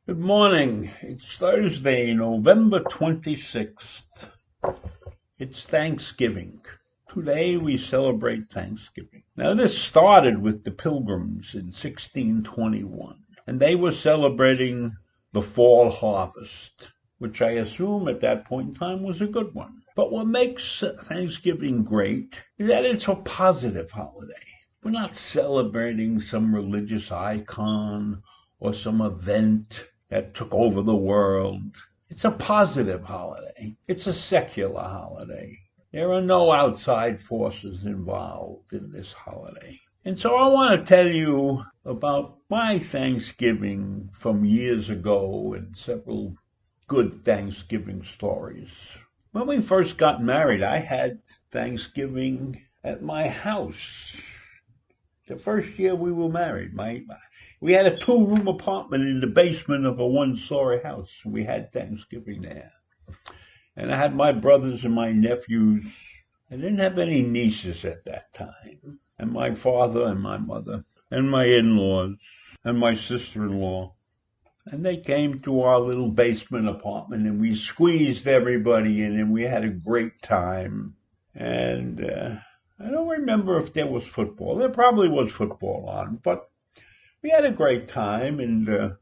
Good morning. It's Thursday, November 26th. It's Thanksgiving. Today we celebrate Thanksgiving. Now this started with the Pilgrims in 1621, and they were celebrating the fall harvest, which I assume at that point in time was a good one. But what makes Thanksgiving great is that it's a positive holiday. We're not celebrating some religious icon or some event that took over the world. It's a positive holiday. It's a secular holiday. There are no outside forces involved in this holiday. And so I want to tell you about my Thanksgiving from years ago and several good Thanksgiving stories. When we first got married, I had Thanksgiving at my house. The first year we were married, we had a 2-room apartment in the basement of a 1-story house. We had Thanksgiving there. And I had my brothers and my nephews. I didn't have any nieces at that time. And my father and my mother and my in-laws and my sister-in-law. And they came to our little basement apartment and we squeezed everybody in and we had a great time. And I don't remember if there was football. There probably was football on, but we had a great time, and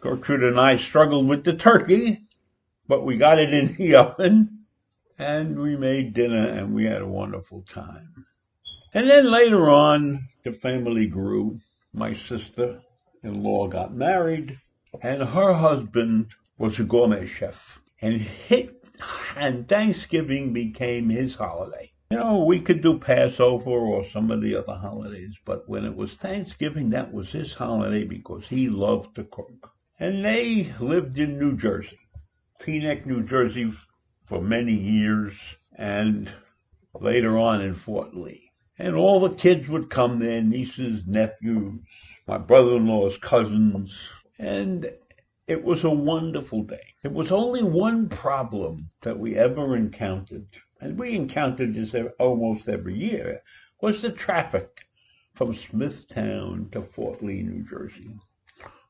Gertrude and I struggled with the turkey, but we got it in the oven, and we made dinner, and we had a wonderful time. And then later on, the family grew. My sister-in-law got married, and her husband was a gourmet chef, and Thanksgiving became his holiday. You know, we could do Passover or some of the other holidays, but when it was Thanksgiving, that was his holiday because he loved to cook. And they lived in New Jersey, Teaneck, New Jersey, for many years, and later on in Fort Lee. And all the kids would come there, nieces, nephews, my brother-in-law's cousins, and it was a wonderful day. There was only one problem that we ever encountered, and we encountered this almost every year, was the traffic from Smithtown to Fort Lee, New Jersey,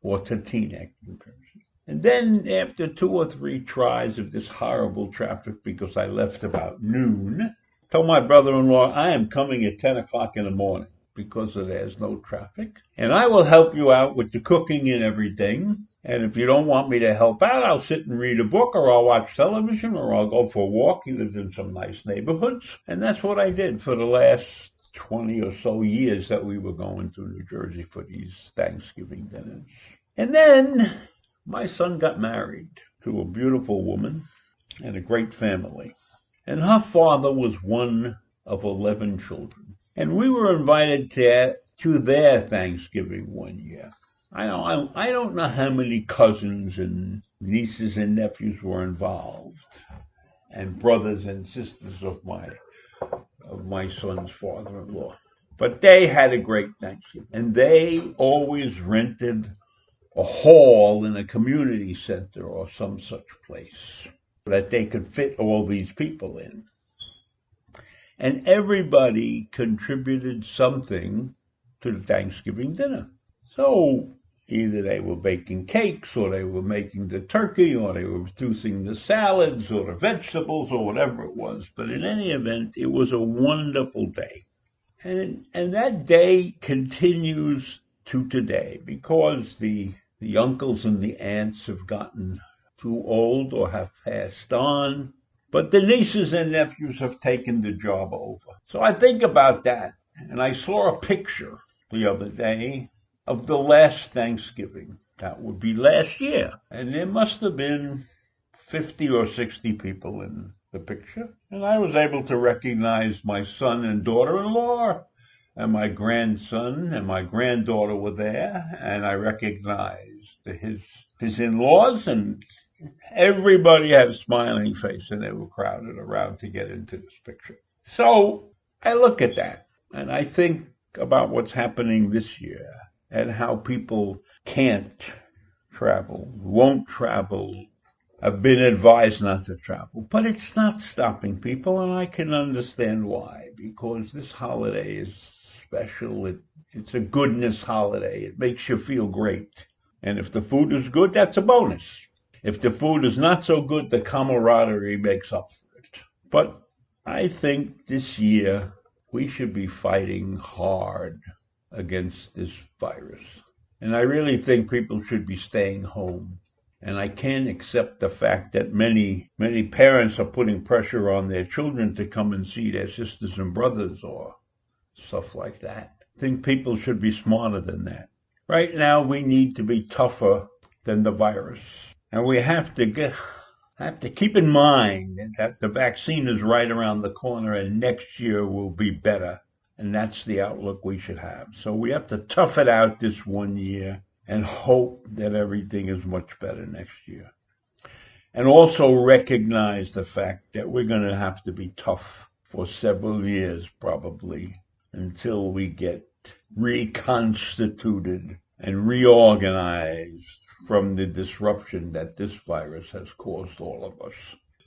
or to Teaneck, New Jersey. And then after 2 or 3 tries of this horrible traffic, because I left about noon, I told my brother-in-law, I am coming at 10 o'clock in the morning because there's no traffic, and I will help you out with the cooking and everything. And if you don't want me to help out, I'll sit and read a book, or I'll watch television, or I'll go for a walk. He lived in some nice neighborhoods. And that's what I did for the last 20 or so years that we were going to New Jersey for these Thanksgiving dinners. And then my son got married to a beautiful woman and a great family. And her father was one of 11 children. And we were invited to their Thanksgiving one year. I don't know how many cousins and nieces and nephews were involved, and brothers and sisters of my son's father-in-law. But they had a great Thanksgiving, and they always rented a hall in a community center or some such place that they could fit all these people in. And everybody contributed something to the Thanksgiving dinner. So either they were baking cakes, or they were making the turkey, or they were producing the salads or the vegetables or whatever it was. But in any event, it was a wonderful day. And that day continues to today because the uncles and the aunts have gotten too old or have passed on. But the nieces and nephews have taken the job over. So I think about that, and I saw a picture the other day of the last Thanksgiving. That would be last year. And there must have been 50 or 60 people in the picture. And I was able to recognize my son and daughter-in-law, and my grandson and my granddaughter were there. And I recognized his in-laws, and everybody had a smiling face, and they were crowded around to get into this picture. So I look at that, and I think about what's happening this year and how people can't travel, won't travel, have been advised not to travel. But it's not stopping people, and I can understand why, because this holiday is special. It's a goodness holiday. It makes you feel great. And if the food is good, that's a bonus. If the food is not so good, the camaraderie makes up for it. But I think this year we should be fighting hard against this virus. And I really think people should be staying home. And I can't accept the fact that many parents are putting pressure on their children to come and see their sisters and brothers or stuff like that. I think people should be smarter than that. Right now, we need to be tougher than the virus. And we have to keep in mind that the vaccine is right around the corner and next year will be better. And that's the outlook we should have. So we have to tough it out this one year and hope that everything is much better next year. And also recognize the fact that we're going to have to be tough for several years probably until we get reconstituted and reorganized from the disruption that this virus has caused all of us.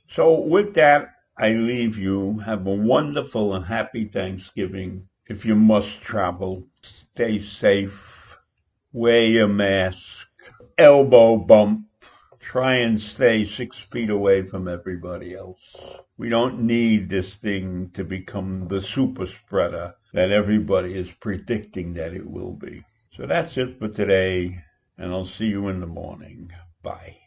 So with that, I leave you. Have a wonderful and happy Thanksgiving. If you must travel, stay safe, wear your mask, elbow bump, try and stay 6 feet away from everybody else. We don't need this thing to become the super spreader that everybody is predicting that it will be. So that's it for today, and I'll see you in the morning. Bye.